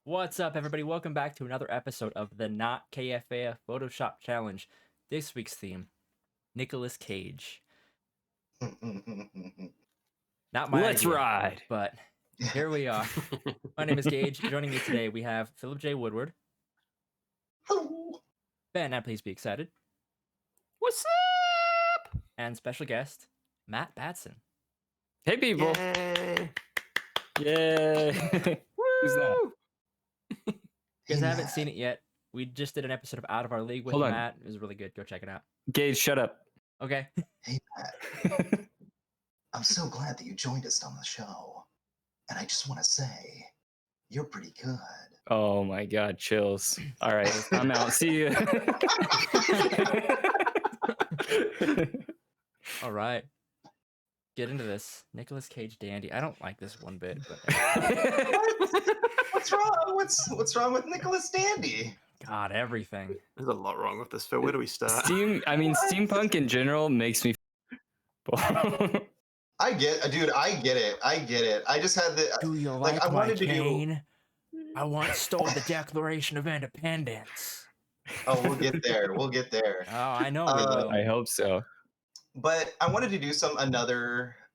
What's up, everybody? Welcome back to another episode of the Not KFAF Photoshop Challenge. This week's theme, Nicolas Cage. Not my Let's idea, ride. but here we are. My name is Gage. Joining me today, we have Philip J. Woodward. Hello. Ben, now please be excited. What's up? And special guest, Matt Batson. Hey, people. Yay. Who's that? If you guys haven't Matt. seen it yet, we just did an episode of Out of Our League with Hold on. Matt. It was really good. Go check it out. Gage, shut up. Okay. Hey, Matt. I'm so glad that you joined us on the show. And I just want to say, you're pretty good. Oh my God, chills. All right, I'm out. See you. All right. Get into this. Nicolas Cage dandy. I don't like this one bit, but What's wrong? What's wrong with Nicholas Dandy? God, everything. There's a lot wrong with this, Phil. Where do we start? Steampunk in general makes me. I get it. I just had the Do you like, like I my wanted to do. cane? I once stole the Declaration of Independence. Oh, we'll get there. Oh, I know we will. I hope so. But I wanted to do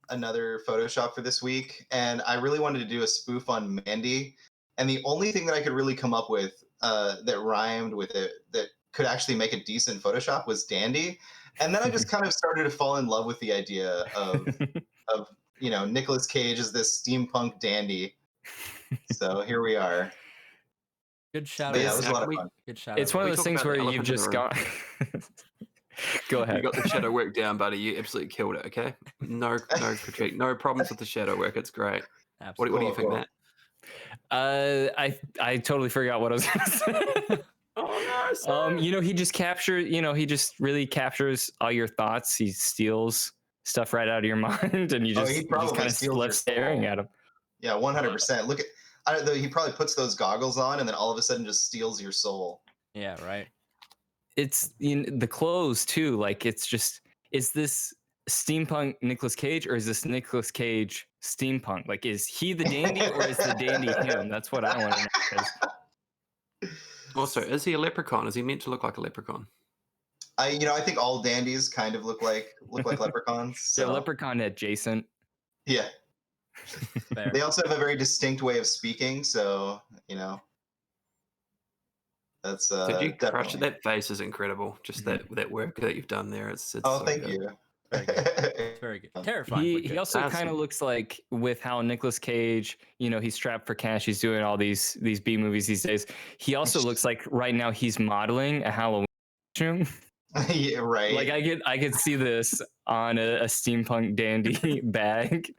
another Photoshop for this week, and I really wanted to do a spoof on Mandy. And the only thing that I could really come up with that rhymed with it that could actually make a decent Photoshop was Dandy. And then I just kind of started to fall in love with the idea of Nicolas Cage as this steampunk dandy. So here we are. Good shout But out. yeah, it was a lot of fun. Good shout It's out. one of We those talk things about where the you've elephant in just the got. Go You ahead. got the shadow work down, buddy. You absolutely killed it. Okay, no critique, no problems with the shadow work. It's great. What do you think, Cool. Matt? I totally forgot what I was gonna say. Oh no! Sorry. He just really captures all your thoughts. He steals stuff right out of your mind, and you Oh, just, he you probably just kind of steals your left staring soul. at him. Yeah, 100%. Look at he probably puts those goggles on and then all of a sudden just steals your soul. Yeah, right. It's the clothes too. Like, it's just, is this steampunk Nicolas Cage, or is this Nicolas Cage steampunk? Like, is he the dandy, or is the dandy him? That's what I want to know. 'Cause Also, is he a leprechaun? Is he meant to look like a leprechaun? I think all dandies kind of look like leprechauns. they're So leprechaun adjacent. yeah. Fair. They also have a very distinct way of speaking, so that's Did you crush definitely. it? That face is incredible. Just that work that you've done there. It's Oh, so thank good. you. It's very good. Terrifying. but He good. also Awesome. kind of looks like, with how Nicolas Cage, he's strapped for cash. He's doing all these B movies these days. He also looks like right now he's modeling a Halloween costume. Yeah, right. Like, I could see this on a steampunk dandy bag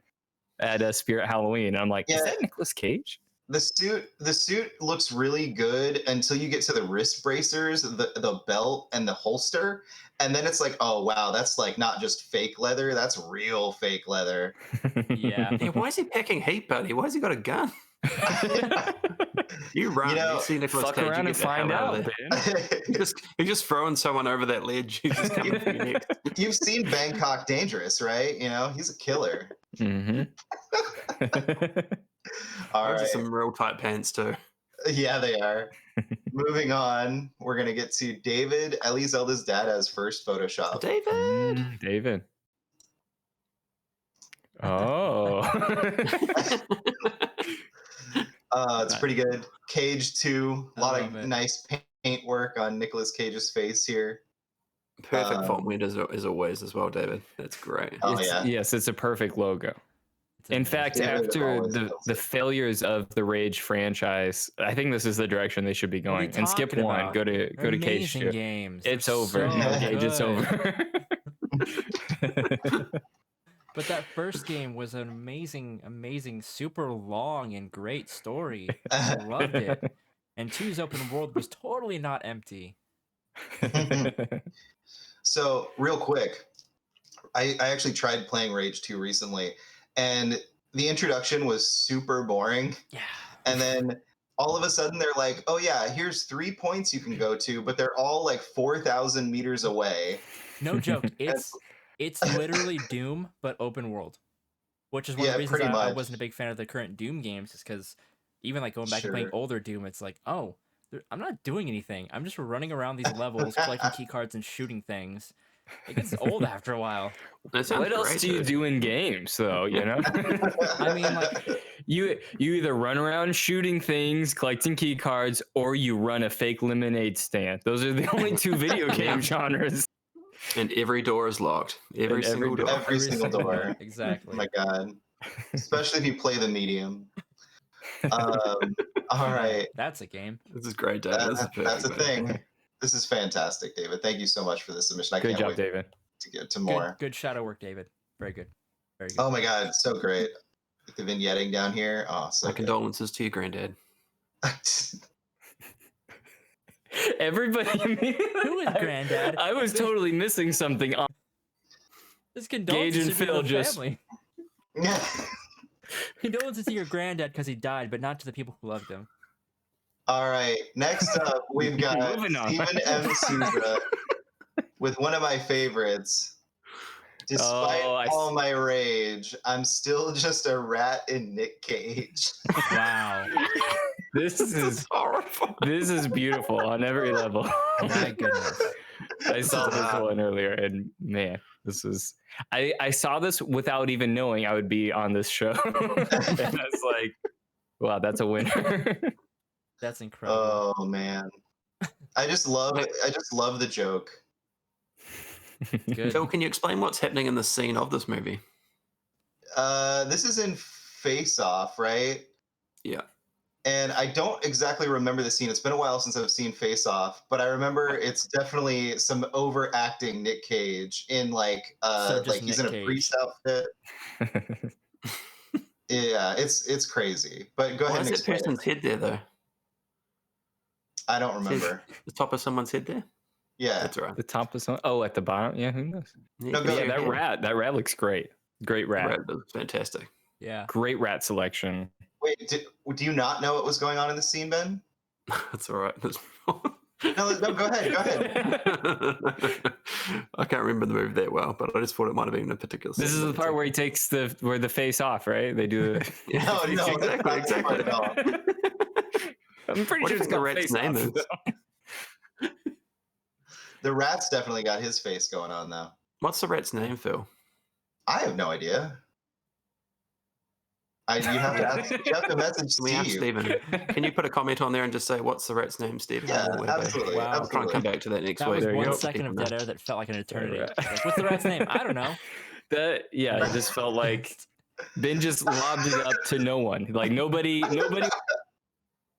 at a Spirit Halloween. I'm like, is Yeah. that Nicolas Cage? The suit looks really good until you get to the wrist bracers, the belt, and the holster, and then it's like, oh wow, that's like not just fake leather, that's real fake leather. Yeah. Yeah, why is he packing heat, buddy? Why has he got a gun? You run. You see Nicolas Fuck Cage, around you and get the hell find out out, of there. man. You're just throwing someone over that ledge. He's just coming for you next. You've seen Bangkok Dangerous, right? He's a killer. Mm-hmm. All Those are right. some real tight pants too. Yeah, they are. Moving on, we're gonna get to David, Ellie Zelda's dad, as first Photoshop. David. David. Oh. It's pretty good. Cage 2, a I lot love of it. nice paint work on Nicolas Cage's face here. Perfect font weight as always as well, David. That's great. Oh yeah. Yes, it's a perfect logo. It's In amazing. fact, David after always the kills it. failures of the Rage franchise, I think this is the direction they should be What are you going. And skip talking one, about? go to They're Cage amazing 2. games. It's They're over. so No, Cage, it's good. over. But that first game was an amazing, super long and great story. I loved it. And 2's open world was totally not empty. So real quick, I actually tried playing Rage 2 recently, and the introduction was super boring. Yeah. And then all of a sudden they're like, oh yeah, here's 3 points you can go to, but they're all like 4,000 meters away. No joke. It's literally Doom, but open world. Which is one of the reasons pretty I much. wasn't a big fan of the current Doom games, is because even like going back and playing Sure. older Doom, it's like, oh, I'm not doing anything. I'm just running around these levels, collecting key cards and shooting things. It gets old after a while. That sounds What else great, do you dude. do in games, though? You know, I mean, like, you either run around shooting things, collecting key cards, or you run a fake lemonade stand. Those are the only two video game genres. And every door is locked. Every And every single door. door. Every single door. Oh Exactly. my god. Especially if you play the medium. All right. That's a game. This is great, David. This is perfect, That's a man. thing. This is fantastic, David. Thank you so much for this submission. I Good can't job, wait David. to get to more. Good shadow work, David. Very good. Very good. Oh my god, it's so great. The vignetting down here. Oh, so My good. condolences to your granddad. Everybody, Who is Granddad? I was totally missing something. This condolences and to Phil the just- family. Condolences to your granddad because he died, but not to the people who loved him. All right. Next up, we've got Moving on. Stephen M. Souza with one of my favorites. Despite Oh, all my rage, I'm still just a rat in Nick Cage. Wow. This is horrible. this is beautiful on every level. My goodness. I saw this one earlier, and man, this is. I saw this without even knowing I would be on this show, and I was like, "Wow, that's a winner." That's incredible. Oh man, I just love the joke. Good. Phil, can you explain what's happening in the scene of this movie? This is in Face Off, right? Yeah. And I don't exactly remember the scene. It's been a while since I've seen Face Off, but I remember it's definitely some overacting Nick Cage in like he's in a priest outfit. Yeah, it's crazy. But go Why ahead is and that explain person's it. head there, though? I don't remember. The top of someone's head there? Yeah. That's all right. The top of some. Oh, at the bottom. Yeah, who knows? No, But go yeah, ahead. that rat looks great. Great rat. Right, that's fantastic. Yeah. Great rat selection. Wait, do you not know what was going on in the scene, Ben? That's all right. No, go ahead. Go ahead. I can't remember the movie that well, but I just thought it might have been a particular. This is the part where he takes the face off, right? They do. Yeah, No, exactly. that's not the part at all. I'm pretty What do sure you it's think the called rat's Face name Off, is? though. The rat's definitely got his face going on though. What's the rat's name, Phil? I have no idea. You have to message Can we ask Steve. Stephen? Can you put a comment on there and just say what's the rat's name, Stephen? Yeah, And we'll have absolutely. Wow. I'll try and come back to that next That week. was There you one go. second of dead air that felt like an eternity. Right. Like, what's the rat's name? I don't know. It just felt like Ben just lobbed it up to no one. Like nobody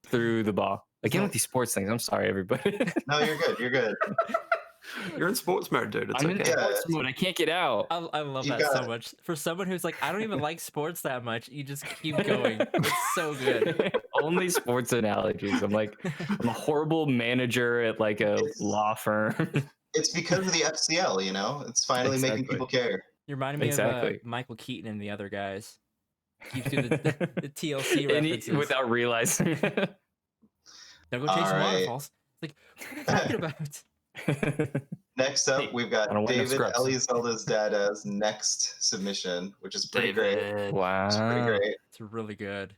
threw the ball. Again with these sports things. I'm sorry, everybody. No, you're good. You're good. You're in sports mode, dude. It's I'm in okay. sports mode. I can't get out. I love You that got so it. much. For someone who's like, I don't even like sports that much, you just keep going. It's so good. Only sports analogies. I'm a horrible manager at like a law firm. It's because of the FCL, you know? It's finally making Exactly. people care. You reminded me Exactly. of Michael Keaton and the other guys. Keeps doing the TLC And references. without realizing. Don't go chasing All right. waterfalls. It's like, what are you talking about? Next up, Hey, we've I got don't want no David scrubs. Eliezelda's Dada's next submission, which is pretty great. David. Wow. It's pretty great. It's really good.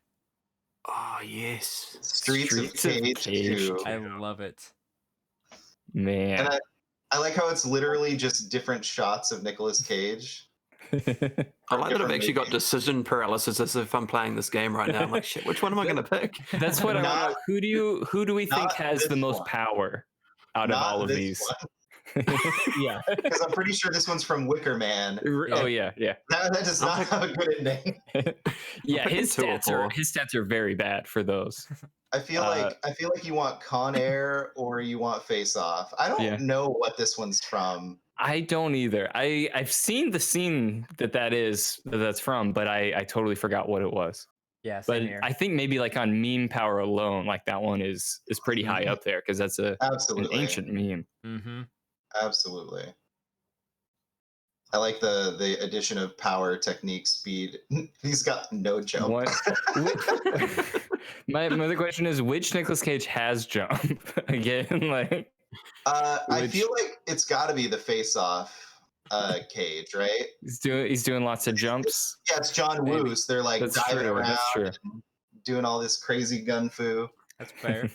Oh yes. Streets of Streets of Cage Cage 2. I love it. Man. And I like how it's literally just different shots of Nicolas Cage. I like that I've Different actually got movie. decision paralysis as if I'm playing this game right now. I'm like, shit, which one am I going to pick? That's what I Not- want. Who do we think not has this the most one. power out of Not all of this these? one, Yeah. because I'm pretty sure this one's from Wicker Man. Oh yeah. That does not have a good ending. Yeah, picking his 2 or stats are 4. his stats are very bad for those. I feel like you want Con Air or you want Face Off. I don't Yeah. know what this one's from. I don't either. I've seen the scene that's from, but I totally forgot what it was. Yeah, But same here. I think maybe like on meme power alone, like that one is pretty high Mhm. up there because that's an Absolutely. ancient meme. Mm-hmm. Absolutely. I like the addition of power, technique, speed. He's got no jump. What? my other question is, which Nicolas Cage has jump again? Like, I Which- feel like it's got to be the Face Off Cage, right? he's doing lots of jumps. Yeah, it's John Maybe. Woo. So they're like That's diving true. around, That's true. and doing all this crazy gun fu. That's fair.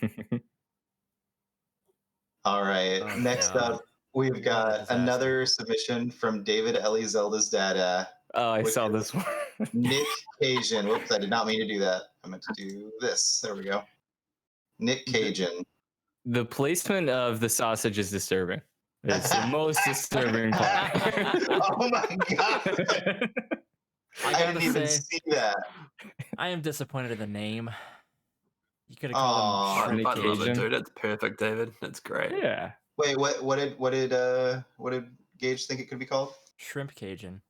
All right. Oh, Next God. up, we've a got disaster. another submission from David Ellie Zelda's dada, Oh, I which saw is this one. Nick Cajun. Whoops, I did not mean to do that. I meant to do this. There we go. Nick Cajun. The placement of the sausage is disturbing. It's the most disturbing part. Oh my god! I gotta didn't even say, see that. I am disappointed in the name. You could have Aw. called him Nick Shrimp I love it, Cajun. dude. That's perfect, David. That's great. Yeah. Wait, what did Gage think it could be called? Shrimp Cajun.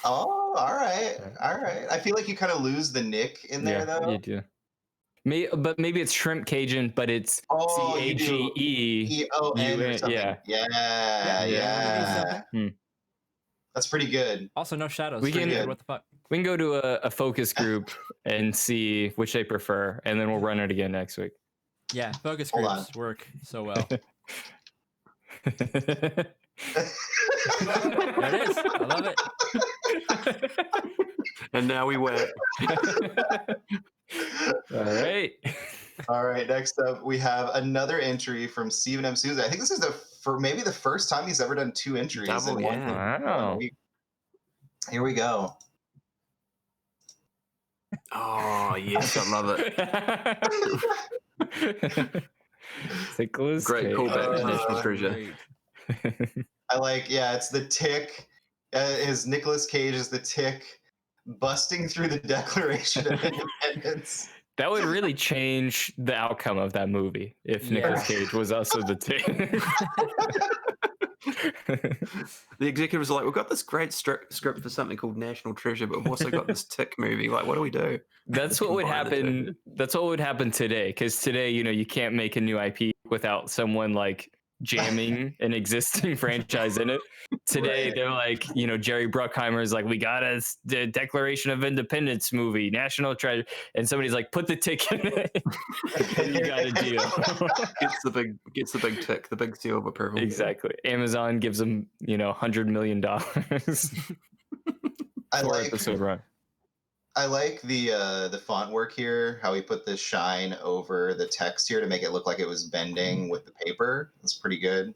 Oh, all right, all right. I feel like you kind of lose the Nick in there though. You do. But maybe it's Shrimp Cajun, but it's Oh, you do CAGE. EON or UN, something. yeah. Yeah. Yeah. That's pretty good. Also, no shadows. We Pretty can- good. What the fuck? We can go to a focus group and see which they prefer, and then we'll run it again next week. Yeah, focus Hold groups work so well. There There it is. I love it. And now we wait. All right. All right. Next up, we have another entry from Stephen M. Souza. I think this is maybe the first time he's ever done 2 entries Double, in one yeah. Wow. week. Here we go. Oh, yes, I love it. Nicolas Great Cage. callback to Uh, National Treasure. Great. I like, yeah, it's the Tick. His Nicolas Cage is the Tick busting through the Declaration of Independence. That would really change the outcome of that movie if Yeah. Nicolas Cage was also the Tick. The executives are like, we've got this great script for something called National Treasure, but we've also got this Tick movie. Like, what do we do? That's what would Combine the two. happen. That's what would happen today. Because today, you can't make a new IP without someone like jamming an existing franchise in it. Today, Right. they're like, Jerry Bruckheimer's like, we got the Declaration of Independence movie, National Treasure, and somebody's like, put the tick in it, and you got a deal. Gets the big tick, the big seal of approval. Exactly. Amazon gives them, $100 million I for like episode run. I like the font work here, how he put the shine over the text here to make it look like it was bending with the paper. That's pretty good.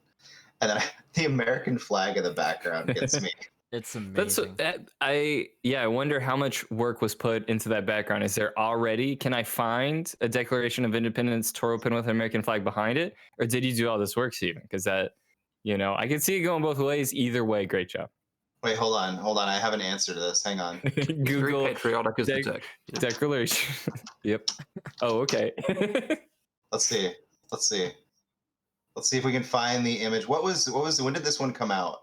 And then the American flag in the background gets me. It's That's amazing. I wonder how much work was put into that background. Is there already? Can I find a Declaration of Independence Toro pin with an American flag behind it, or did you do all this work, Steven? Because that, I can see it going both ways. Either way, great job. Wait, hold on. I have an answer to this. Hang on. Very Google patriotic as the tick. Yeah. Declaration. Yep. Oh, okay. Let's see if we can find the image. When did this one come out?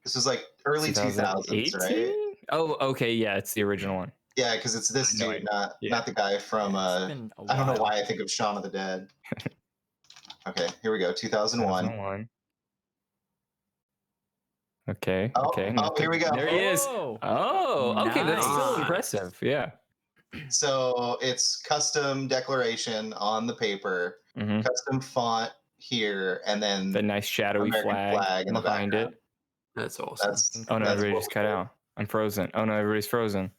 This was like early 2000s, right? Oh, okay. Yeah, it's the original one. Yeah, because it's this I know dude, it. not the guy from. It's been a I don't know while. why I think of Shaun of the Dead. Okay, here we go. 2001. 2001. Okay. Oh, Okay. here we go. There he is. Oh, Oh, okay. That's still Nice. impressive. Yeah. So it's custom declaration on the paper, Mhm. custom font here, and then The nice shadowy American flag in the behind it. background. That's awesome. That's Oh no, that's everybody what just we cut do. out. I'm frozen. Oh no, everybody's frozen.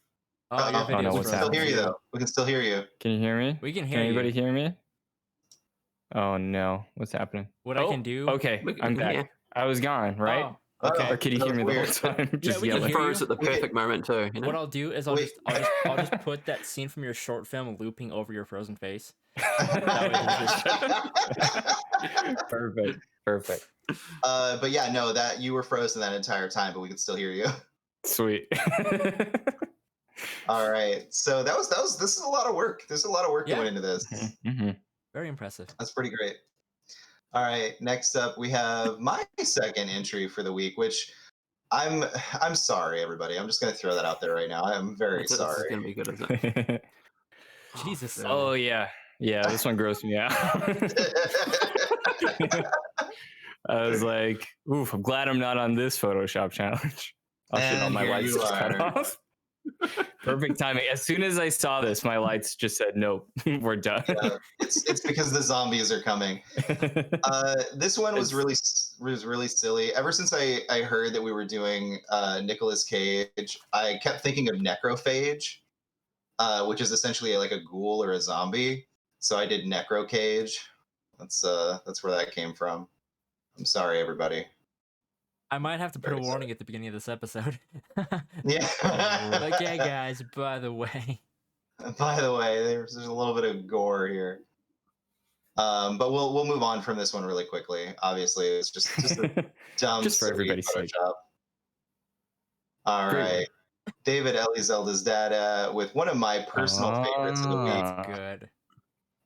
oh, your Oh, video's no, we what's can still happening? hear you though. We can still hear you. Can you hear me? We can Can hear anybody you. hear me? Oh no, what's happening? What I Oh, can do? Okay, We can I'm back. hear. I was gone, right? Oh, Okay. Or could you That hear me was the weird. whole time? Just we can yelling. hear Froze you. at the perfect moment too. What I'll do is I'll Wait. just put that scene from your short film looping over your frozen face. That way there's Perfect. Perfect. But yeah, no, that you were frozen that entire time, but we could still hear you. Sweet. All right. So this is a lot of work. There's a lot of work that Yeah. went into this. Mm-hmm. Very impressive. That's pretty great. All right. Next up, we have my second entry for the week, which I'm sorry, everybody. I'm just gonna throw that out there right now. I'm very This is sorry. gonna be good, isn't it? Jesus. Oh yeah. Yeah, this one grossed me out. I was like, oof, I'm glad I'm not on this Photoshop challenge. Oh shit, all And my here lights you just cut are. off. Perfect timing. As soon as I saw this, my lights just said, nope, we're done. Yeah, it's because the zombies are coming. This one was really silly. Ever since I heard that we were doing Nicolas Cage, I kept thinking of Necrophage, which is essentially like a ghoul or a zombie. So I did Necro Cage. That's where that came from. I'm sorry, everybody. I might have to put Very a warning at the beginning of this episode. Yeah. Like, yeah, guys, by the way. By the way, there's a little bit of gore here. But we'll move on from this one really quickly. Obviously, it's just a dumb, Just for silly everybody's sake. Photoshop. All Great right, David Elizelda's dad with one of my personal favorites of the week. Ah. Good.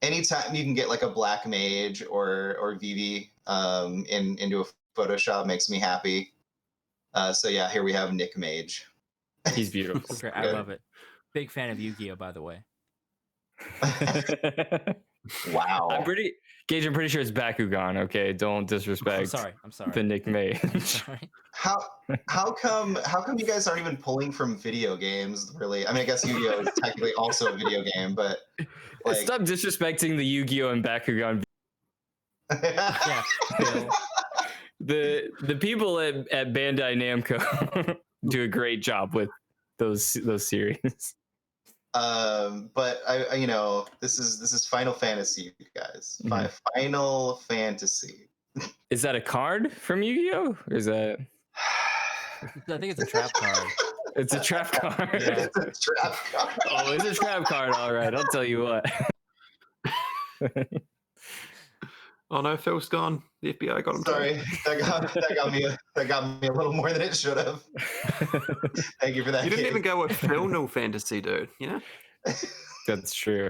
Anytime you can get like a black mage or Vivi into a Photoshop makes me happy. So yeah, here we have Nick Mage. He's beautiful. Great. I love it. Big fan of Yu-Gi-Oh, by the way. Wow. I'm pretty sure it's Bakugan. Okay, don't disrespect. I'm sorry. The Nick Mage. I'm sorry. How come you guys aren't even pulling from video games? Really? I mean, I guess Yu-Gi-Oh is technically also a video game, but like... Stop disrespecting the Yu-Gi-Oh and Bakugan. Yeah. Bill. The people at Bandai Namco do a great job with those series. But I this is Final Fantasy, you guys. Final Fantasy. Is that a card from Yu-Gi-Oh? Or is that? I think it's a trap card. It's a trap card. Yeah. It's a trap card. Oh, it's a trap card. All right, I'll tell you what. Oh no, Phil's gone. The FBI got him. Sorry, that got me a little more than it should have. Thank you for that. You didn't Kate. even go with Phil Fantasy, dude. You know? That's true.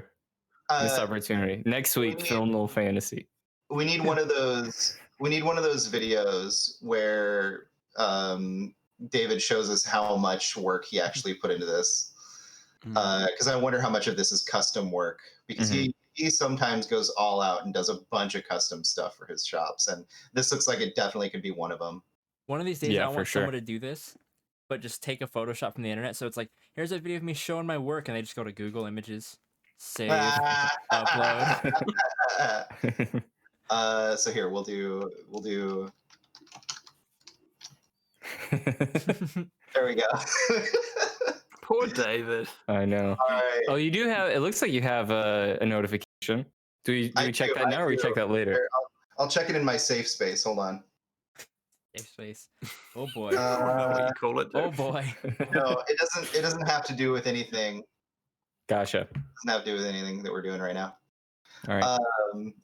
Missed opportunity. Next week, Film No Fantasy. We need one of those. We need one of those videos where David shows us how much work he actually put into this. Because I wonder how much of this is custom work. Because he sometimes goes all out and does a bunch of custom stuff for his shops, and this looks like it definitely could be one of them. One of these days, Yeah, I for want sure. someone to do this, but just take a Photoshop from the internet. So it's like, here's a video of me showing my work, and they just go to Google Images, save, upload. So here we'll do. There we go. Poor David. I know. All right. Oh, you do have. It looks like you have a notification. Do we check that now, or we check that later? Here, I'll check it in my safe space. Hold on. Safe space. Oh boy. I don't know what you call it. Dude. Oh boy. No, it doesn't have to do with anything. Gotcha. It doesn't have to do with anything that we're doing right now. All right.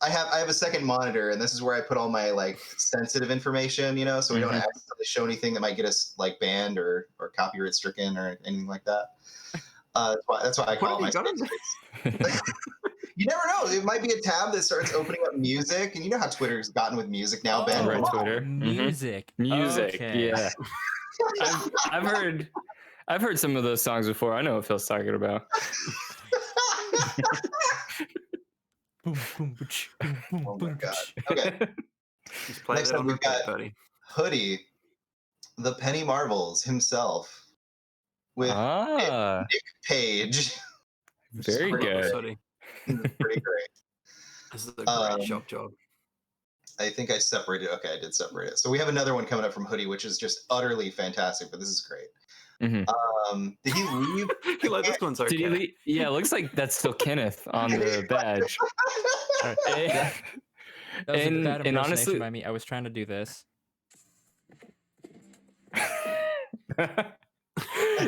I have a second monitor, and this is where I put all my like sensitive information, so we don't accidentally show anything that might get us like banned or copyright stricken or anything like that. That's why I call it my safe space. You never know. It might be a tab that starts opening up music, and you know how Twitter's gotten with music now, Ben. Right, Twitter. Music. Music. Okay. Yeah. I've heard some of those songs before. I know what Phil's talking about. Boom, boom, boom, boom, boom, Oh my boom, god. Okay. Just play Next that up, on we've repeat, got- buddy. Hoodie, the Penny Marvels himself, with Ah, Nick Page. very Pretty good. Sorry. Pretty great. This is a great shop job. I think I separated. Okay, I did separate it. So we have another one coming up from Hoodie, which is just utterly fantastic. But this is great. Did he leave? You like this one's okay. Did he leave? Yeah, it looks like that's still Kenneth on the badge. That was a bad And impersonation honestly, by me. I was trying to do this.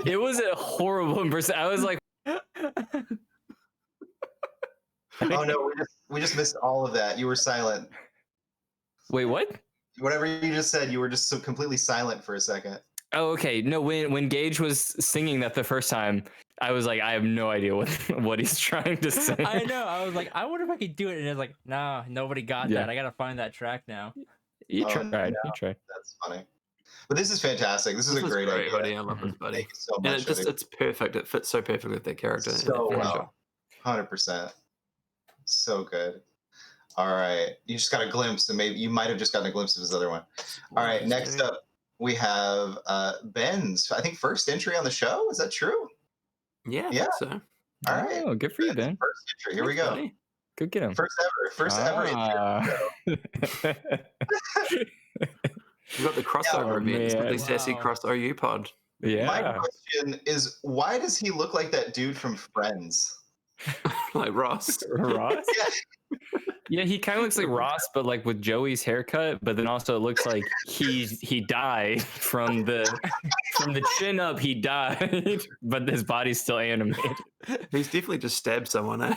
it was a horrible impersonation. I was like, Oh no, we just missed all of that. You were silent. wait, what? Whatever you just said, you were just so completely silent for a second. Oh, okay. No, when Gage was singing that the first time, I was like, I have no idea what he's trying to say. I know. I was like, I wonder if I could do it. And it's like, nah, nobody got Yeah. that. I got to find that track now. You Oh, tried. no. You tried. That's funny. But this is fantastic. This is a great idea. Hoodie. I love this, buddy. Thank you so And much. it's perfect. It fits so perfectly with their character. and So their well. franchise. 100%. So good. All right. You just got a glimpse, and maybe you might have just gotten a glimpse of his other one. All right. Next up, we have Ben's, I think, first entry on the show. Is that true? Yeah, I Yeah. think so. All right. Oh, good for you, Ben. First entry. Here we go. Buddy. Go get him. First ever entry on the show. You got the crossover Oh, event. It's got man. the sassy Wow. cross OU pod. My Yeah. question is, why does he look like that dude from Friends? Like Ross. Ross? Yeah. Yeah, he kind of looks like Ross, but like with Joey's haircut. But then also it looks like he died from the chin up. He died, but his body's still animated. He's definitely just stabbed someone. Eh?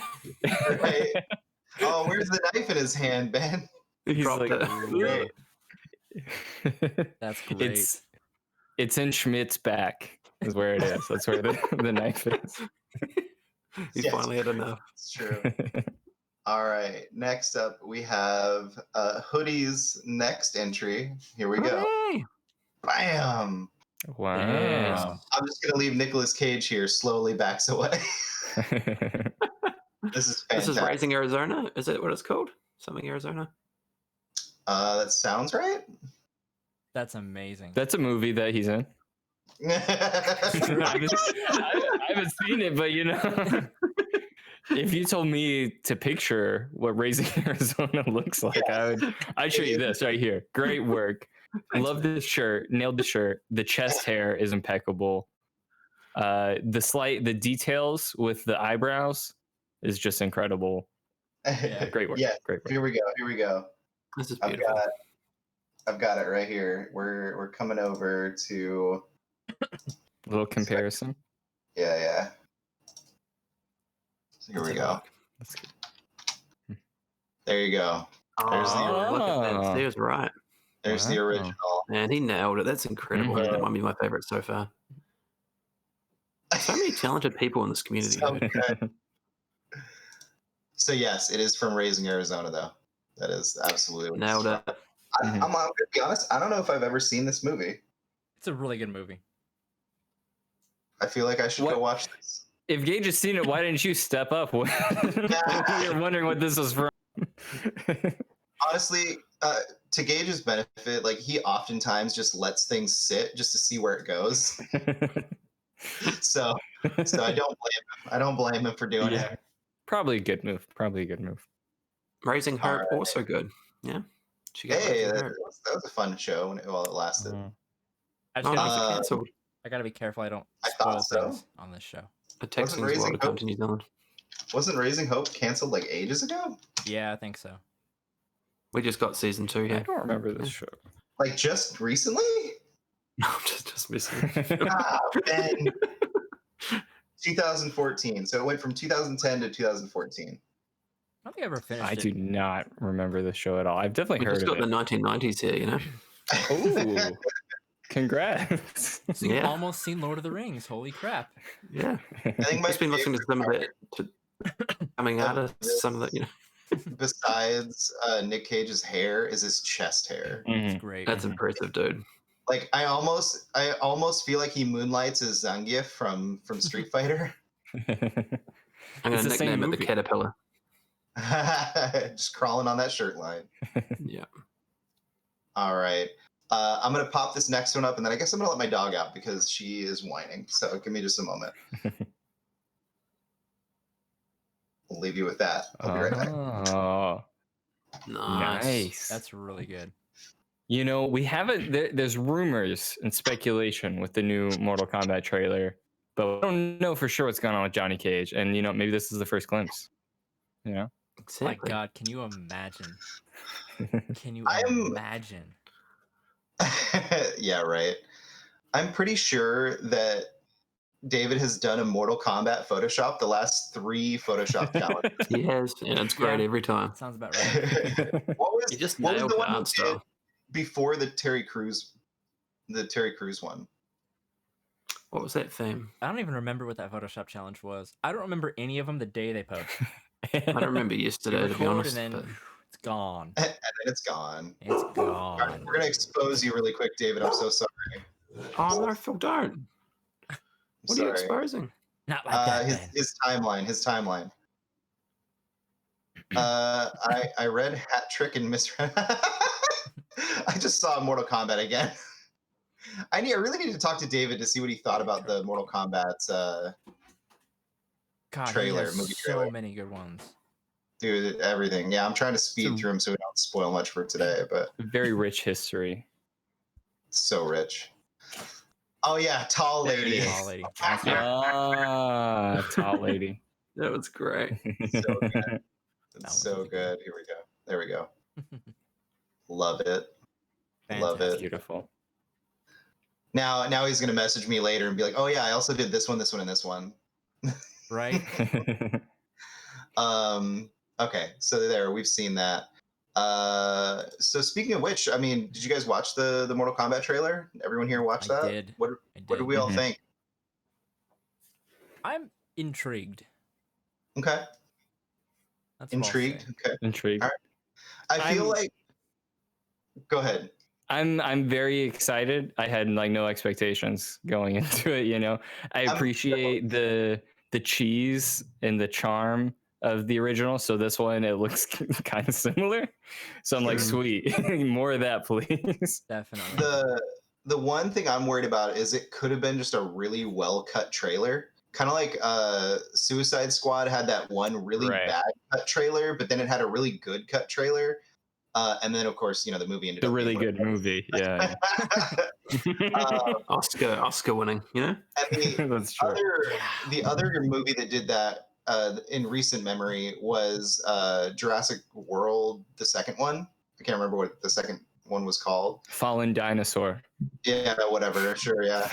Right. Oh, where's the knife in his hand, Ben? He's Dropped like, it. Great. That's great. It's in Schmidt's back. Is where it is. That's where the knife is. He's Yes. finally had enough. It's true. All right. Next up, we have Hoodie's next entry. Here we go. Hooray! Bam. Wow. Damn. I'm just gonna leave Nicolas Cage here. Slowly backs away. This is This fantastic. is Raising Arizona. Is it what it's called? Something Arizona. That sounds right. That's amazing. That's a movie that he's in. I haven't seen it, but you know, if you told me to picture what Raising Arizona looks like, I'd show you this right here. Great work. Thanks, Love the shirt. Nailed the shirt. The chest hair is impeccable. The details with the eyebrows is just incredible. Yeah. Great work. Yeah. Great work. Here we go. Here we go. This is I've beautiful. got it right here. We're coming over to Little comparison. yeah. So here Let's we have a go. look. That's good. There you go. Oh, look at that. Oh. He was right. There's the Wow. original. Man, he nailed it. That's incredible. Mhm. That might be my favorite so far. So many talented people in this community. So dude. good. So yes, it is from Raising Arizona, though. That is absolutely what Nailed it's it. from. I'm gonna be honest. I don't know if I've ever seen this movie. It's a really good movie. I feel like I should What? go watch this. If Gage has seen it, why didn't you step up? You're wondering what this is from. Honestly, to Gage's benefit, like he oftentimes just lets things sit just to see where it goes. So I don't blame him. I don't blame him for doing Yeah. it. Probably a good move. Raising Hope, Alright. also good. Yeah. Should get Hey, Raising that Hope. was a fun show while it lasted. I just Oh, gotta, no, be, it's Uh, cancelled. I gotta be careful I don't I spoil thought so. things on this show. It takes Wasn't things a while Raising to come Hope- to New Zealand. Wasn't Raising Hope canceled like ages ago? Yeah, I think so. We just got season 2 I here. don't remember this show. Like just recently? No, I'm just missing. Ah, Ben. 2014. So it went from 2010 to 2014. I don't think I ever finished I it. do not remember this show at all. I've definitely We heard just of got it. the 1990s here, you know? Ooh, congrats. So you've Yeah. almost seen Lord of the Rings. Holy crap. Yeah. I think my I've been listening to some of it, to coming Some of artists, some of the, you know. besides Nick Cage's hair is his chest hair. It's Mhm. great. That's impressive, dude. Like I almost feel like he moonlights as Zangief from Street Fighter. I'm It's going to the same nickname it the movie. Caterpillar. Just crawling on that shirt line. Yeah. All right. I'm gonna pop this next one up, and then I guess I'm gonna let my dog out because she is whining. So give me just a moment. We'll leave you with that. I'll be right back. Oh, Nice. nice. That's really good. You know, we haven't. There's rumors and speculation with the new Mortal Kombat trailer, but we don't know for sure what's going on with Johnny Cage. And you know, maybe this is the first glimpse. You know, My Exactly. God, can you imagine? Can you I'm- imagine? Yeah, right. I'm pretty sure that David has done a Mortal Kombat Photoshop the last 3 Photoshop challenges. He has, and it's great Yeah. every time. Sounds about right. What was He just what was nailed the the one art you did style. before the Terry Crews one? What was that theme? I don't even remember what that Photoshop challenge was. I don't remember any of them the day they post. I don't remember You yesterday, to be record honest. and then But it's gone. And then it's gone. It's All right, gone. we're gonna expose you really quick, David. I'm so sorry. oh no, Phil, don't. What are you exposing? Not like that, his, Ben. his timeline. I read Hat Trick and misread. I just saw Mortal Kombat again. I really need to talk to David to see what he thought about the Mortal Kombat God, trailer, he has movie so trailer. many good ones. dude. Everything. Yeah, I'm trying to speed So- through them so we don't spoil much for today, but Very rich history. it's so rich. Oh yeah, tall There it lady. is. Tall lady. That's right. Tall lady. That was great. So good. It's That one's so really good. good. Here we go. There we go. Love it. Love Fantastic. it. Beautiful. Now he's gonna message me later and be like, "Oh yeah, I also did this one, and this one." Right? Okay, so there we've seen that. So speaking of which, I mean, did you guys watch the Mortal Kombat trailer? Everyone here watch I that? did. What I What did did. we all Mhm. think? I'm intrigued. Okay, That's what I'll intrigued. say. Okay, Intrigued. all right. I feel I'm- like. Go ahead. I'm very excited. I had like no expectations going into it, you know. I I'm- appreciate the cheese and the charm of the original. So this one it looks kind of similar. So I'm like, Mm. sweet. More of that, please. Definitely. The one thing I'm worried about is it could have been just a really well cut trailer. Kind of like Suicide Squad had that one really Right. bad cut trailer, but then it had a really good cut trailer. And then, of course, the movie ended The up really being good movie. Yeah. Oscar winning, you know? And That's true. the other movie that did that in recent memory was Jurassic World, the second one. I can't remember what the second one was called. Fallen Dinosaur. Yeah, whatever. Sure, yeah.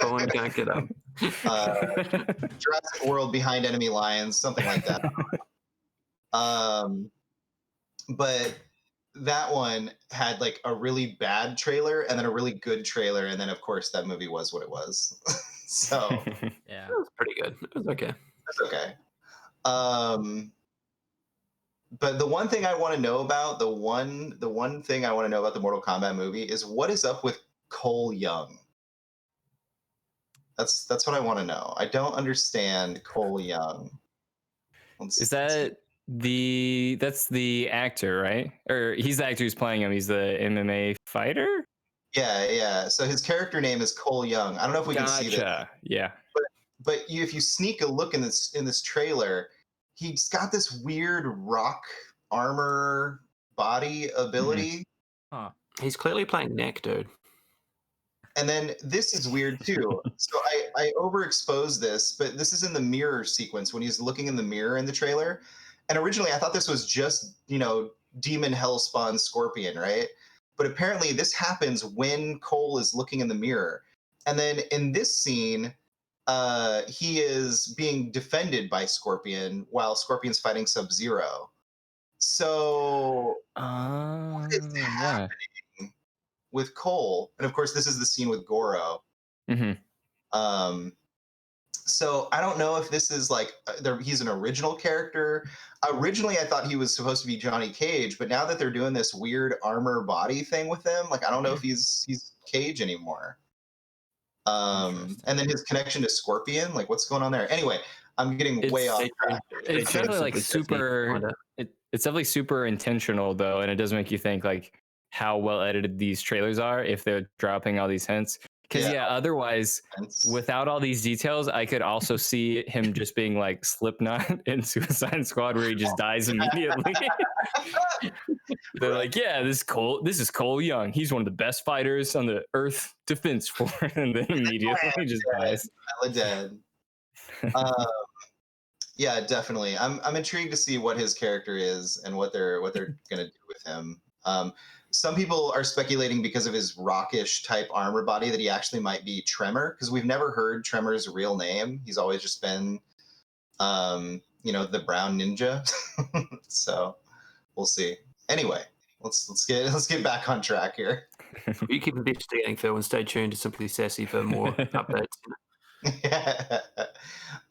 Colin can't get up. Jurassic World Behind Enemy Lines, something like that. But that one had like a really bad trailer and then a really good trailer, and then of course that movie was what it was. So Yeah. That was pretty good. It was okay. that's okay. But the one thing I want to know about the one thing I want to know about the Mortal Kombat movie is what is up with Cole Young. That's what I want to know. I don't understand Cole Young. Is that that's the actor, right? Or he's the actor who's playing him. He's the MMA fighter? Yeah. So his character name is Cole Young. I don't know if we can see that. Gotcha. Yeah. But if you sneak a look in this trailer, he's got this weird rock armor body ability. Huh. He's clearly playing neck, dude. And then this is weird too. So I overexposed this, but this is in the mirror sequence when he's looking in the mirror in the trailer. And originally I thought this was just, demon hellspawn scorpion, right? But apparently this happens when Cole is looking in the mirror. And then in this scene, he is being defended by Scorpion while Scorpion's fighting Sub-Zero. So what is Yeah. happening with Cole? And of course, this is the scene with Goro. hmm So I don't know if this is like he's an original character. Originally, I thought he was supposed to be Johnny Cage, but now that they're doing this weird armor body thing with him, like I don't know if he's Cage anymore. And then his connection to Scorpion, like what's going on there? Anyway, I'm getting way off track. It's definitely like super. It's definitely super intentional though, and it does make you think like how well edited these trailers are if they're dropping all these hints. Because otherwise, without all these details, I could also see him just being like Slipknot in Suicide Squad, where he just dies immediately. They're like, yeah, this is Cole Young. He's one of the best fighters on the Earth Defense Force, and then immediately just dies. Dead. Yeah, definitely. I'm intrigued to see what his character is and what they're gonna do with him. Some people are speculating because of his rockish type armor body that he actually might be Tremor, because we've never heard Tremor's real name. He's always just been, the Brown Ninja. So we'll see. Anyway, let's get back on track here. You keep investigating, Phil, and stay tuned to Simply Sassy for more updates.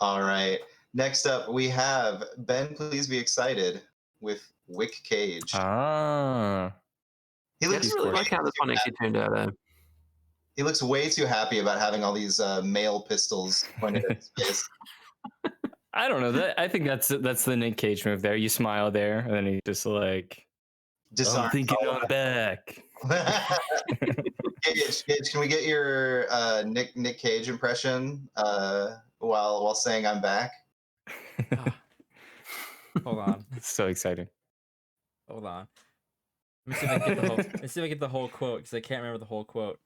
All right. Next up, we have Ben. Please be excited with Wick Cage. He looks really like how this one actually turned out. He looks way too happy about having all these male pistols pointed at his face. I don't know. I think that's the Nick Cage move there. You smile there, and then he just like, I'm thinking I'm back. Cage, can we get your Nick Cage impression while saying I'm back? Hold on. It's so exciting. Hold on. Let me see if I get the whole. Let's see if I get the whole quote because I can't remember the whole quote.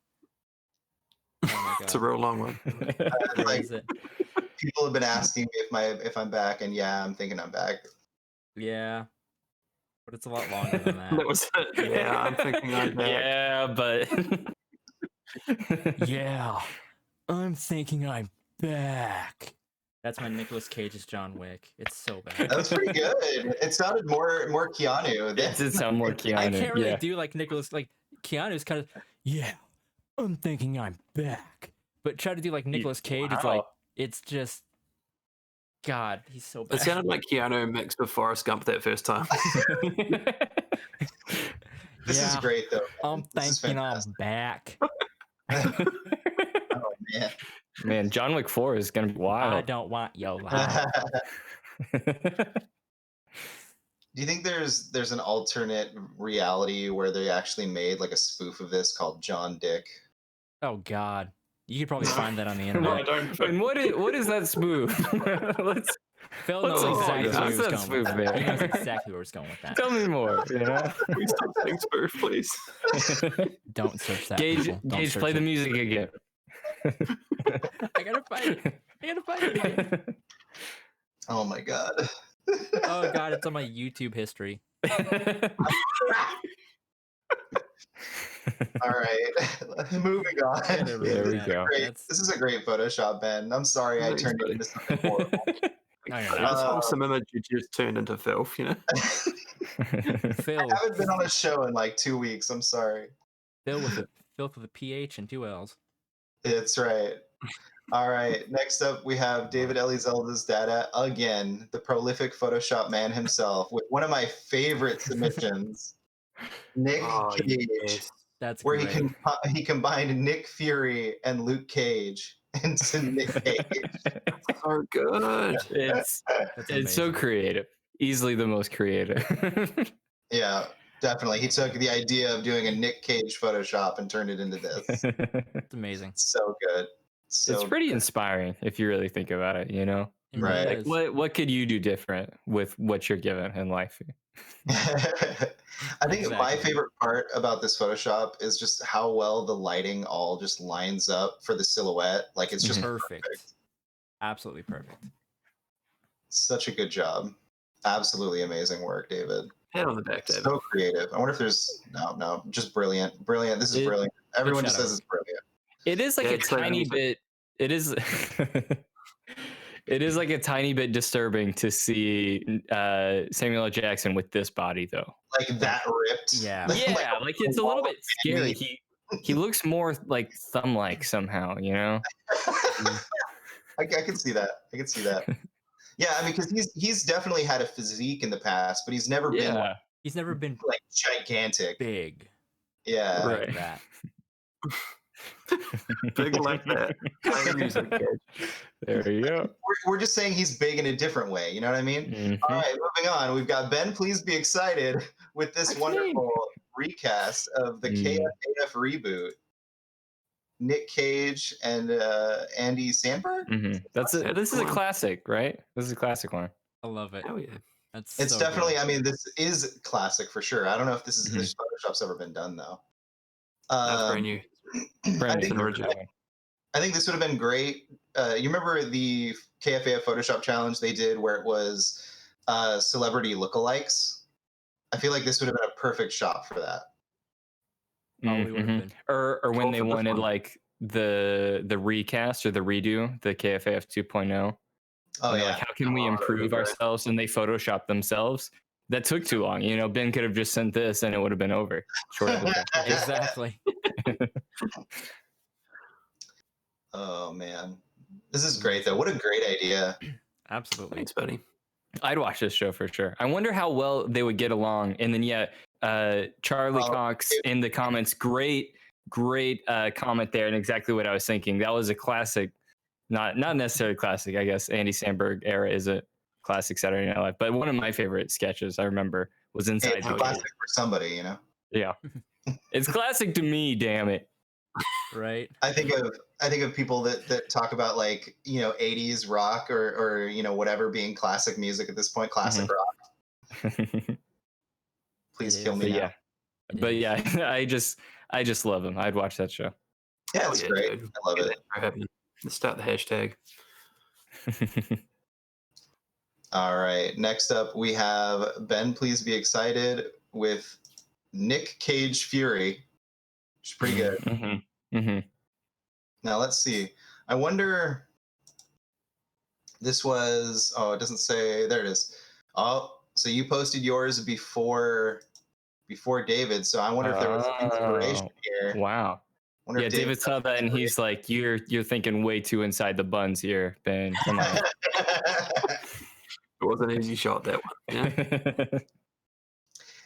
Oh my It's a god. real long one. Where Like, is it? people have been asking me if I'm back, and yeah, I'm thinking I'm back. Yeah. But it's a lot longer than That that. was it. Yeah, I'm thinking I'm back. Yeah, but Yeah. I'm thinking I'm back. That's my Nicolas Cage's John Wick. It's so bad. That was pretty good. It sounded more Keanu. it did sound more Keanu. I can't really yeah. do like Nicholas, like Keanu's kind of, yeah, I'm thinking I'm back. But try to do like Nicolas Cage, it's like, Wow. it's just, God, he's so It bad. sounded like Keanu mixed with Forrest Gump that first time. This is Yeah, great though. I'm This is thinking I'm fantastic. back. Oh man. Man, John Wick 4 is gonna be I wild. don't want your life. Do you think there's an alternate reality where they actually made like a spoof of this called John Dick? Oh God, you could probably find that on the Well, internet. and what is that spoof? Let's Phil What's knows up? exactly What's where he was that going spoof with that. He there? knows exactly where he's going with that. tell me more. You know? Please stop saying spoof, please. Don't search that. Gage, people. Don't Gage, search play the it. music again. I gotta find it. I gotta find it again. Oh my god. Oh God, it's on my YouTube history. All right. Moving on. I gotta There we read that. go. That's This is a great Photoshop, Ben. I'm sorry I Thanks, turned it buddy. into something horrible. no, you're This not. wholesome image you just turned into filth, you know? Phil. I haven't been on a show in like 2 weeks. I'm sorry. Phil with a PH and 2 L's. It's right. All right. Next up, we have David Elizelda's data again, the prolific Photoshop man himself, with one of my favorite submissions, Nick Cage, yes. That's where great. he combined Nick Fury and Luke Cage into Nick Cage. So good. it's That's it's so amazing. creative. Easily the most creative. Yeah, definitely. He took the idea of doing a Nick Cage Photoshop and turned it into this. It's amazing. So good. So it's pretty inspiring if you really think about it, you know? It Right. really Like is. what could you do different with what you're given in life? I think my Exactly. favorite part about this Photoshop is just how well the lighting all just lines up for the silhouette. Like it's just Perfect. perfect. Absolutely perfect. Such a good job. Absolutely amazing work, David. Pat on the back, David. So creative. I wonder if there's no, just brilliant. Brilliant. This is brilliant. Everyone just shadow says it's brilliant. It is like Yeah, a it's like tiny music. bit. It is. It is like a tiny bit disturbing to see Samuel L. Jackson with this body, though. Like that ripped. Yeah. Yeah, like it's a little bit scary. He looks more like thumb-like somehow, you know. I can see that. I can see that. Yeah, I mean, because he's definitely had a physique in the past, but he's never been Yeah, He's never been like gigantic. big Yeah. Right. like that. Big like that. Playing the music, Cage. there you go. We're just saying he's big in a different way. You know what I mean? Mhm. All right, moving on. We've got Ben. Please be excited with this Okay. wonderful recast of the KFAF reboot. Nick Cage and Andy Samberg. Mhm. This is a classic, right? This is a classic one. I love it. Hell yeah. That's It's so definitely. good. I mean, this is classic for sure. I don't know if Mm-hmm. this Photoshop's ever been done though. That's brand new. Brand think- new. original. I think this would have been great. You remember the KFAF Photoshop challenge they did where it was celebrity lookalikes? I feel like this would have been a perfect shot for that. Probably would have Mhm. been. Or when they for this wanted one. like the recast or the redo, the KFAF 2.0. Oh And they're yeah. like, how can we Oh, that'd be improve great. ourselves? And they Photoshop themselves. That took too long. You know, Ben could have just sent this and it would have been over. Short of it. Exactly. Oh man, this is great though. What a great idea. Absolutely. Thanks, buddy. I'd watch this show for sure. I wonder how well they would get along. And then Charlie Oh, Cox in the comments, great comment there, and exactly what I was thinking. That was a classic, not necessarily classic, I guess. Andy Samberg era is a classic Saturday Night Live, but one of my favorite sketches I remember was Hey, Inside it's the classic Cage. for somebody, you know. Yeah, it's classic to me. Damn it. Right. I think of people that talk about like 80s rock or whatever being classic music at this point. Classic rock. Please It kill is. me But now. yeah, It but is. yeah, I just love him. I'd watch that show. Yeah, Hell it's yeah, great. dude. I love Get it. that for happening. Let's start the hashtag. All right. Next up, we have Ben. Please be excited with Nick Cage Fury, which is pretty good. Now let's see. I wonder. This was. Oh, it doesn't say. There it is. Oh, so you posted yours before David. So I wonder if there was some inspiration here. Wow. Wonder Yeah, if David saw that and he's like, "You're thinking way too inside the buns here, Ben. Come on." It was an easy shot, that one. Yeah.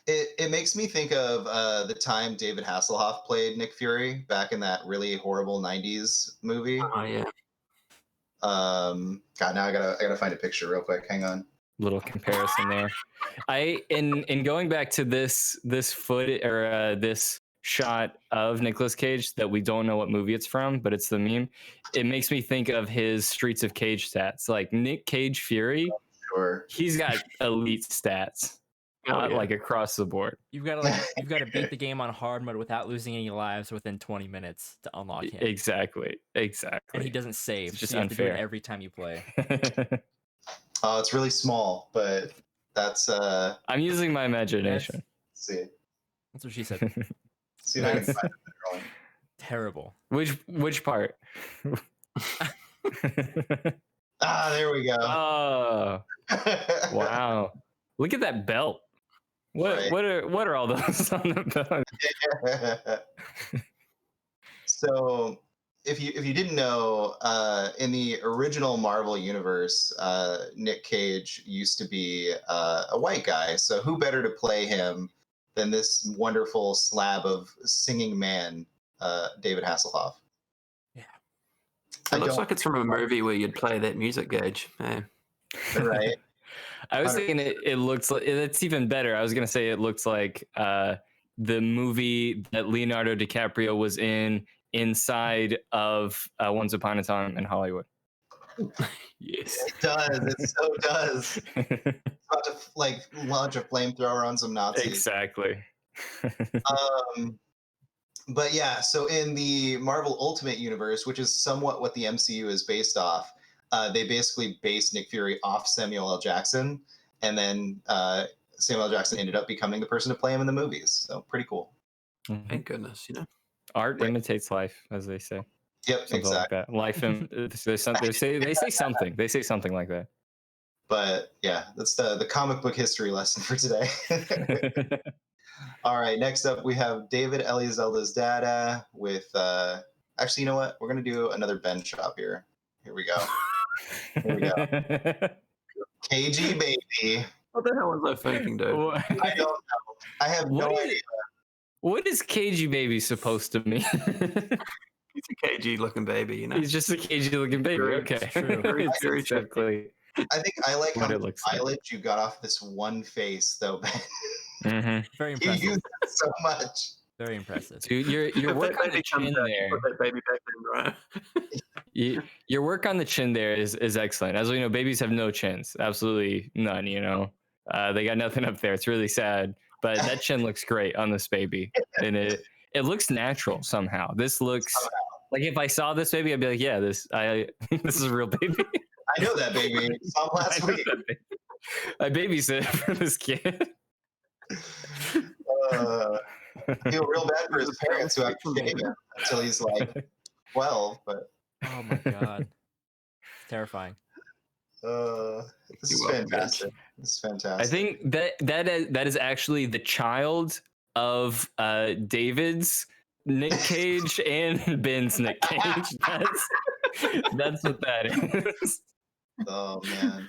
It makes me think of the time David Hasselhoff played Nick Fury back in that really horrible '90s movie. Oh yeah. God, now I gotta find a picture real quick. Hang on. Little comparison there. In going back to this foot or this shot of Nicolas Cage that we don't know what movie it's from, but it's the meme. It makes me think of his Streets of Cage stats. Like Nick Cage Fury, Sure. he's got elite stats, Oh, yeah. like across the board. You've got to beat the game on hard mode without losing any lives within 20 minutes to unlock him. Exactly. And he doesn't save. It's just so you have to do it unfair. every time you play. Oh, it's really small, but that's I'm using my imagination. let's see. That's what she said. See if I can find a better one. Terrible. Which part? Ah, there we go. Oh, wow. Look at that belt. Right. What are all those on the belt? So if you didn't know, in the original Marvel universe, Nick Cage used to be a white guy. So who better to play him than this wonderful slab of singing man, David Hasselhoff? Yeah. It looks like it's from a movie where you'd play that music, Gage. Yeah. Right. I was thinking it looks like it's even better. I was gonna say it looks like the movie that Leonardo DiCaprio was inside of Once Upon a Time in Hollywood. Yes. It does. It so does. It's about to like launch a flamethrower on some Nazis. Exactly. But yeah, so in the Marvel Ultimate Universe, which is somewhat what the MCU is based off, they basically based Nick Fury off Samuel L. Jackson, and then Samuel L. Jackson ended up becoming the person to play him in the movies. So pretty cool. Thank goodness, you know. Art imitates life, as they say. Yep, Something exactly. like that. Life. They say something. They say something like that. But yeah, that's the comic book history lesson for today. All right, next up we have David Eliezelda's Dada with actually, you know what? We're gonna do another Ben shop here. Here we go. Here we go. KG baby. What the hell was I thinking, dude? I don't know. I have no idea. What is KG baby supposed to mean? He's a KG looking baby, you know. He's just a KG looking baby. Very Okay. true. It's Very exactly I think I like what how it looks like. mileage you got off this one face, though, Ben. Very You impressive. use it so much. Very impressive. Dude, your If work that on the baby comes chin out, there. you put that baby back in, right? Your work on the chin there is excellent. As we know, babies have no chins, absolutely none. You know, they got nothing up there. It's really sad, but that chin looks great on this baby, and it looks natural somehow. This looks like if I saw this baby, I'd be like, yeah, this is a real baby. I know that baby. Saw him last week. I babysit for this kid. Feel real bad for his parents who have to shave him until he's like 12. But Oh my god. Terrifying. this is fantastic. This is fantastic. I think that is actually the child of David's Nick Cage and Ben's Nick Cage. That's what that is. Oh man,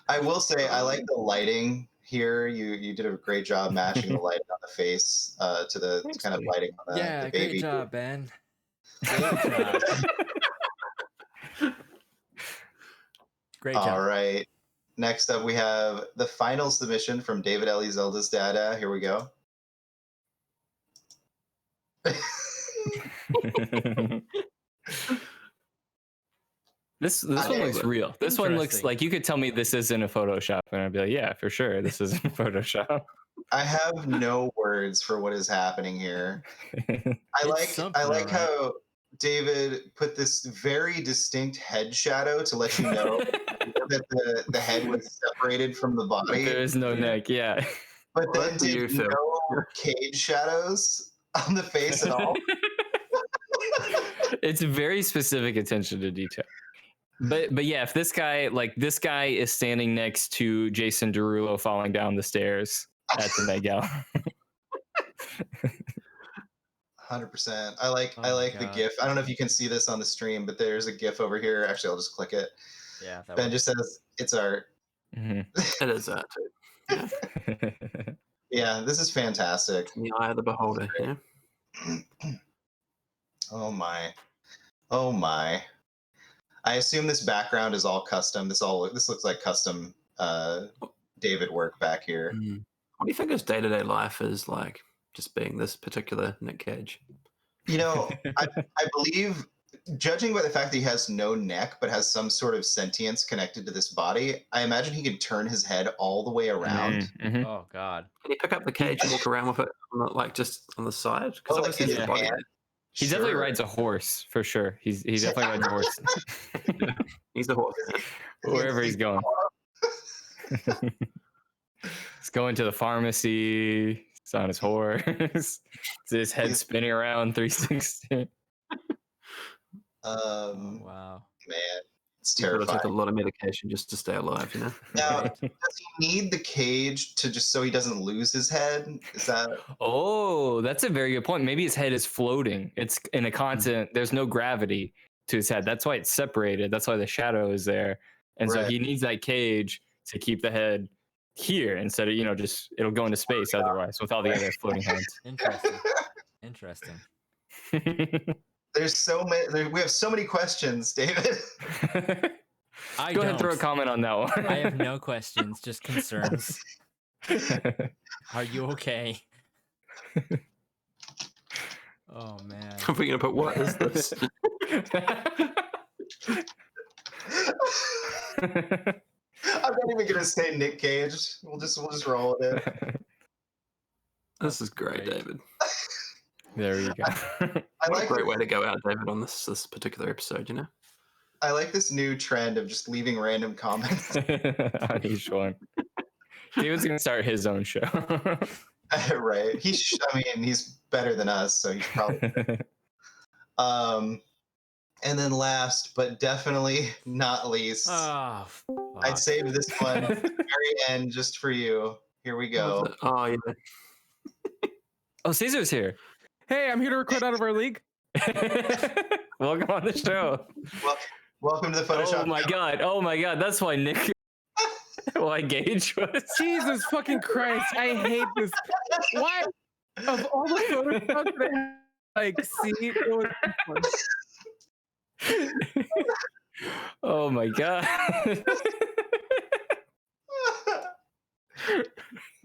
I will say I like the lighting here. You did a great job matching the lighting on the face to the kind of lighting on the baby. Great job, Ben. Great job. Great job. All right. Next up, we have the final submission from David Eliezelda's Dada. Here we go. This one looks real. This one looks like you could tell me this isn't a Photoshop, and I'd be like, yeah, for sure, this isn't Photoshop. I have no words for what is happening here. I like how David put this very distinct head shadow to let you know that the head was separated from the body. There is no neck. Yeah. But Well, then that's for you, did Phil. no Cage shadows on the face at all. It's very specific attention to detail. But yeah, if this guy is standing next to Jason Derulo falling down the stairs at the Met Gala. 100%. I like Oh my the God. GIF. I don't know if you can see this on the stream, but there's a GIF over here. Actually, I'll just click it. Yeah, that Ben one. just says it's art. Mhm. It is that too. Yeah. Yeah, this is fantastic. In the eye of the beholder. Yeah. Oh my. Oh my. I assume this background is all custom. This looks like custom David work back here. Mm. What do you think his day-to-day life is like? Just being this particular Nick Cage. You know, I believe, judging by the fact that he has no neck but has some sort of sentience connected to this body, I imagine he could turn his head all the way around. Mhm. Oh God. Can he pick up the cage and walk around with it, like just on the side? Because Oh, like obviously in it's his the body. hand? He definitely Sure. rides a horse for sure. He definitely rides a horse He's a horse. wherever he's going. He's going to the pharmacy. He's on his horse. His head spinning around 360. Oh wow. Man, it's He's got to terrifying. take a lot of medication just to stay alive, you know? Now, does he need the cage to just so he doesn't lose his head? Is that Oh, that's a very good point. Maybe his head is floating. It's in a constant. There's no gravity to his head. That's why it's separated. That's why the shadow is there. And so Right. he needs that cage to keep the head here instead of, just it'll go into space otherwise with all the other floating heads. Interesting. Interesting. there's so many? We have so many questions, David. Go ahead and throw a comment on that one. I have no questions, just concerns. Are you okay? Oh man. Are we gonna put what is this? I'm not even gonna say Nick Cage. We'll just roll with it. This is great, Great. David. There you go. I What a like great way to go out, David, on this particular episode, you know? I like this new trend of just leaving random comments. On each one. David's gonna start his own show. Right. I mean, he's better than us, so he's probably. And then last, but definitely not least, Oh, I'd fuck. save this one at the very end just for you. Here we go. What was it? Oh, yeah. Oh, Caesar's here. Hey, I'm here to record out of our league. Welcome on the show. Welcome to the Photoshop. Oh my god. That's why why Gage was. Jesus fucking Christ, I hate this. Why? Of all the Photoshop that I see, it was this one. Oh my god.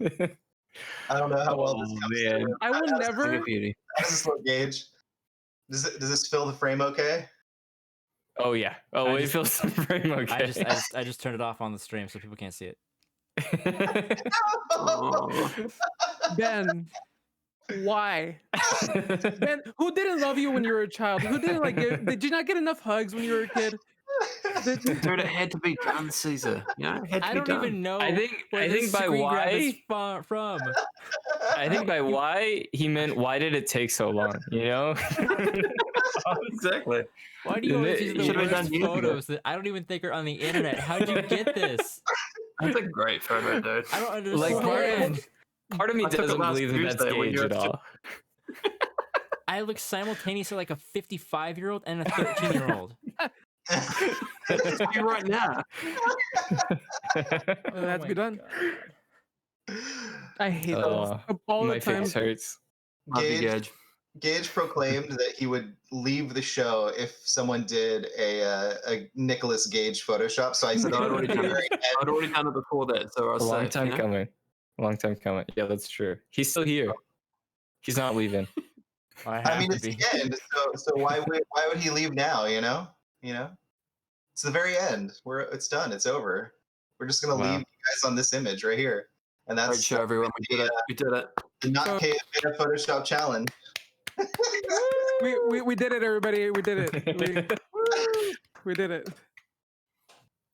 I don't know how well this Oh, comes man. through. I will Thing never. of beauty. How does this look, Gage? Does this fill the frame okay? Oh yeah. Oh, I it just- feels frame okay. I just turned it off on the stream so people can't see it. Oh. Ben, why? Ben, who didn't love you when you were a child? Who didn't did you not get enough hugs when you were a kid? Dude, it had to be done, Caesar. You know, it had to I be don't done. even know I think where this by screen grab is why from. I think by why he meant why did it take so long, you know? Exactly. Why do you always use You the should've been worst done years ago. photos that I don't even think are on the internet? How'd you get this? That's a great photo, dude. I don't Like, understand. part of me I took it doesn't last believe that that's Tuesday when Gage you at were all. I look simultaneously like a 55-year-old and a 13-year-old. You right now. It had to be done. I hate those. Oh, Of all my the face times. hurts. Love you, Gage, Gage. Gage proclaimed that he would leave the show if someone did a Nicolas Cage Photoshop. So I said, I'd "Oh, already done it. I'd already done it before that, so I A was long safe, time you know? coming. Long time coming. Yeah, that's true. He's still here. He's not leaving. I mean, it's the end. So why would he leave now? You know, it's the very end. It's done. It's over. We're just gonna Wow. leave you guys on this image right here, and Great that's show, everyone. We did it. We did it. the not Photoshop challenge. We did it, everybody. We did it. We did it.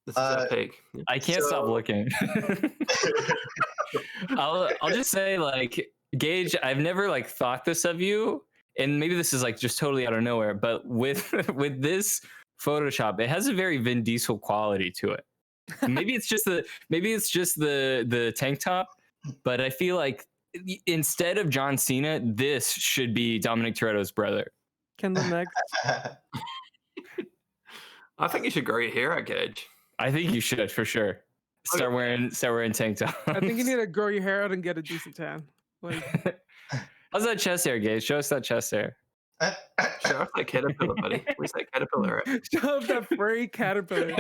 This is our peak. I can't stop looking. I'll just say, like, Gage, I've never like thought this of you, and maybe this is like just totally out of nowhere, but with this Photoshop, it has a very Vin Diesel quality to it. Maybe it's just the tank top, but I feel like instead of John Cena, this should be Dominic Toretto's brother. Kendall next. I think you should grow your hair out, Gage. I think you should for sure. Start wearing tank tops. I think you need to grow your hair out and get a decent tan. Like, how's that chest hair, Gage? Show us that chest hair. Show off that caterpillar, buddy. Where's that caterpillar at? show up that furry caterpillar.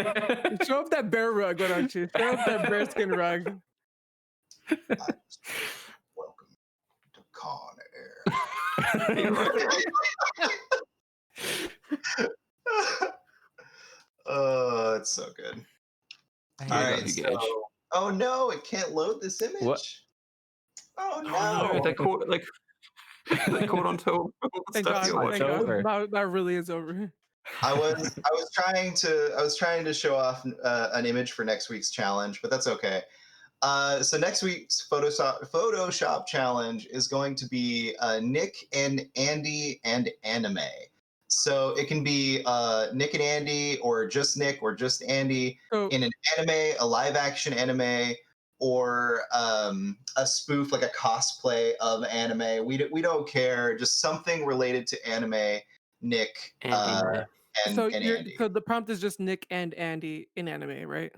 Show up that bear rug, why don't you? Show up that bear skin rug. Welcome to Con Air. Oh, it's so good. All right, so, oh no, it can't load this image. What? Oh no! They caught onto Thank God, that really is over. I was trying to show off an image for next week's challenge, but that's okay. So next week's Photoshop challenge is going to be Nick and Andy and anime. So it can be Nick and Andy, or just Nick, or just Andy in an anime, a live action anime, or a spoof, like a cosplay of anime. We don't care, just something related to anime. Nick and Andy. So the prompt is just Nick and Andy in anime, right?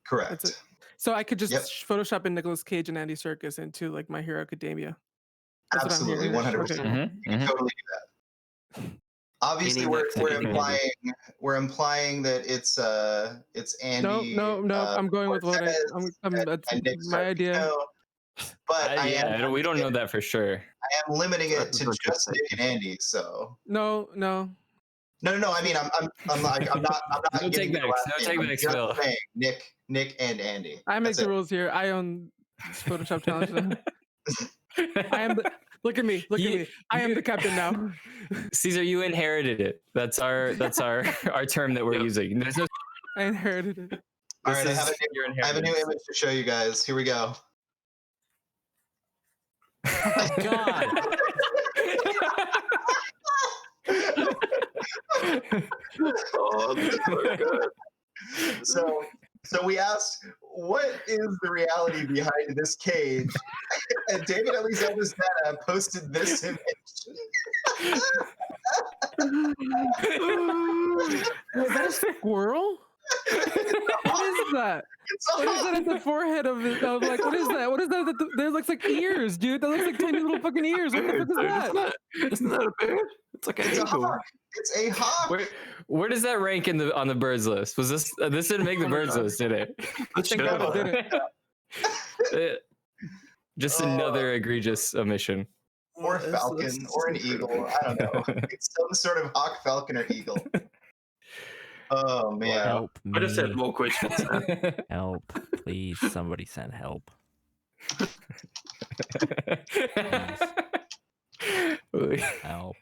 Correct. So I could just Photoshop in Nicolas Cage and Andy Serkis into like My Hero Academia. That's absolutely, 100%. Okay. Totally do that. Obviously, we're implying that it's Andy. No. I'm going with what that's my idea. But we don't know that for sure. I am limiting it to just Nick and Andy. So no. I mean, I'm not. No take backs. No take backs, Phil. Nick and Andy. I make the rules here. I own this Photoshop challenge now. I am. Look at me. I am the captain now. Caesar, you inherited it. That's our term that we're using. There's no. I inherited it. All right, I have a new image to show you guys. Here we go. Oh my God. Oh, that's so good. So we asked, what is the reality behind this cage? And David Elizabeth posted this image. Was that a squirrel? What is that? What is that at the forehead of it? Of like, what is that? What is that? That looks like ears, dude. That looks like tiny little fucking ears. What the fuck is that? Isn't that a bird? It's like a hawk. It's a hawk. Where does that rank on the birds list? Was this didn't make the birds list, did it? Thank God it didn't. Just another egregious omission. Or a falcon, or an eagle. I don't know. It's some sort of hawk, falcon, or eagle. Oh man! Help me. I just had more questions. Help, please! Somebody send help. Help.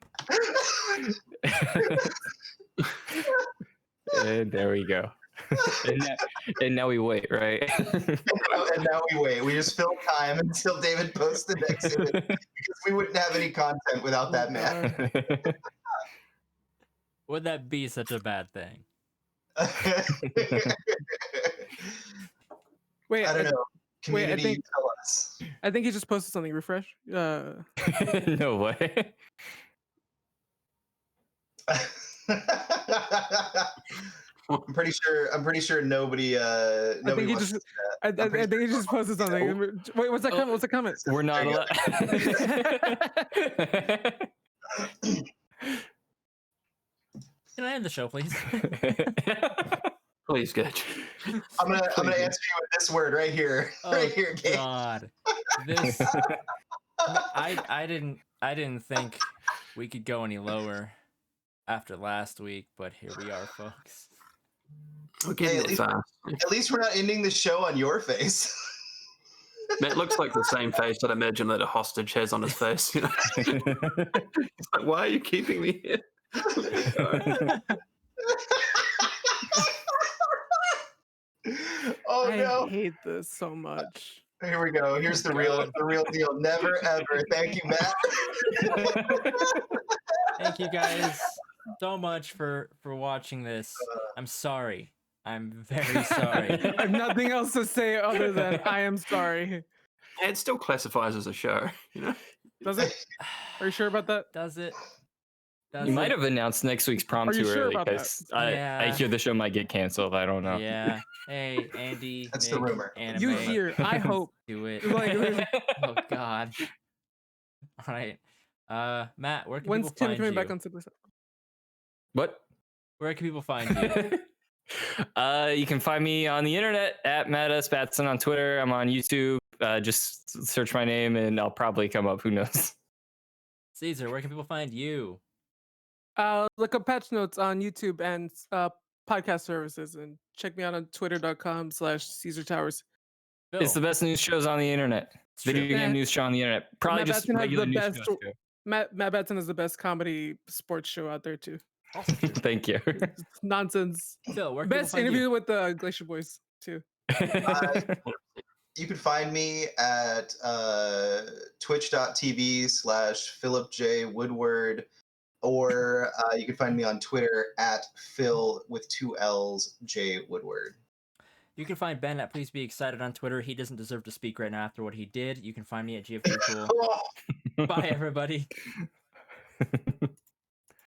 And there we go. And now we wait, right? and now we wait. We just fill time until David posts the next image, because we wouldn't have any content without that man. Would that be such a bad thing? Wait, I don't know. Community, I think, tell us. I think he just posted something. Refresh. No way. I'm pretty sure nobody. Nobody wants to see that. I think he just posted something. Wait, what's that comment? What's the comment? We're not allowed. Can I end the show, please? Please, Gage. I'm gonna answer you with this word right here. Right here, Gage. God. This I didn't think we could go any lower after last week, but here we are, folks. We're getting At least we're not ending the show on your face. Matt looks like the same face I'd imagine that a hostage has on his face. You know? It's like, why are you keeping me here? Let me go. Oh I no! hate this so much. Here we go. Here's the real deal. Never ever. Thank you, Matt. Thank you guys so much for watching this. I'm sorry. I'm very sorry. I have nothing else to say other than I am sorry. Yeah, it still classifies as a show, you know. Does it? Are you sure about that? Does it? Does You might it? have announced next week's prom Are you too sure early about that? because I Yeah. hear the show might get canceled. I don't know. Yeah. Hey, Andy. That's the Mick, rumor. Anime, You hear? I hope. do it. Like, Oh God. All right. Matt, where can when's people Tim find coming you? back on Super? What? Where can people find you? You can find me on the internet at Matt Batson on Twitter. I'm on YouTube. Just search my name and I'll probably come up. Who knows? Caesar, where can people find you? Look up Patch Notes on YouTube and podcast services, and check me out on twitter.com/Caesar Towers. Phil. It's the best news shows on the internet. It's Video true. game news show on the internet. Probably Matt just Batson has regular the news best. shows too. Matt Batson is the best comedy sports show out there too. Also true. Thank you. It's nonsense. Phil, where can Best people find interview you? with the Glacier Boys too. You can find me at twitch.tv/Philip J. Woodward, or you can find me on Twitter at Phil with 2 L's J Woodward. You can find Ben at Please Be Excited on Twitter. He doesn't deserve to speak right now after what he did. You can find me at GFK Cool. Bye, everybody.